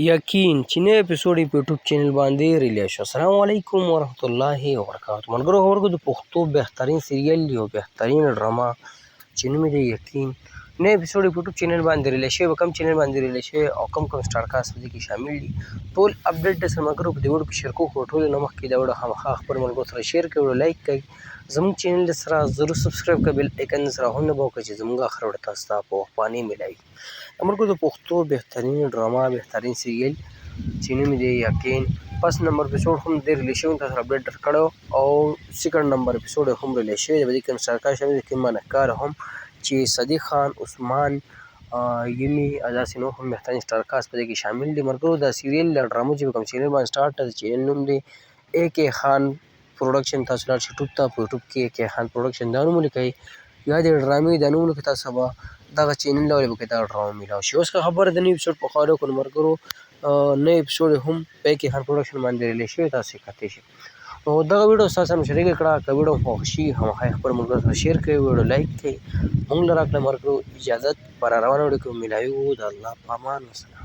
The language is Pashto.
یقین چې نوی اپیسوډ یې په یوټیوب چینل باندې ریلیز شو. السلام علیکم ورحمت الله وبرکاتو. ملګرو د پښتو بهترین سیریل یو بهترین ډراما چې نوم یې دی یقین، نوی اپیسوډ یې په یوټیوب چینل باندې ریلیز شوی. په کوم چینل باندې ریلیز شوی او کوم سټار کاسټ په دې کې شامل دي، ټول اپډیټ درسره ملګرو په دې ویډیو کې شیر کوو. خو ټولو نه مخکې دا ویډیو خامخا خپلو ملګرو سره شیر کړئ، ویډیو لایک کړئ، زموږ چینل سره ضرور سبسکرایب کړئ، بیل ایکن سره هم نه وکړئ چې زموږ آخر ویډیو تاسو ته په وخت باندې میلاوي. ملګرو د پښتو بهترین ډراما بهترین سیریل چې نوم یې دی یقین، فرست نمبر اپیسوډ هم دی ریلیز شوی، تاسو اپډیټ درکړی او سیکنډ نمبر اپیسوډ هم ریلیز شوی دی. په دې کې سټار کاسټ شامل دي، کوم نهکار هم چې صدیق خان، عثمان یمي، داسې نور هم بهترین سټار کاسټ په دې کې شامل دي. ملګرو دا سیریل دا ډرامو چې په کوم چینل باندې سټارټ ده، د چینل نوم دی اے کے خان پروډکشن. تاسو لاړ شئ یوټیوب ته، په یوټیوب کې اے کے خان پروډکشن دا نوم ولیکئ، یا د ډرامې دا نوم ولیکئ، تاسو به دغه چینل له لارې به دغه ډرامه میلاو شي. اوس که خبره د نوي اپیسوډ په خوا وکړو ملګرو، نوی اپیسوډ هم په اے کے خان پروډکشن باندې ریلیز شوی، تاسو یې کتلی شئ. نو دغه ویډیو ستاسو سره مې شریکه کړه. که ویډیو مو خوښ شي خامخا یې خپلو ملګرو سره شیر کړئ، ویډیو لایک کړئ. موږ له راکړه ملګرو اجازت، په را روانه ویډیو کې به میلاوي وو. د الله په امان، والسلام.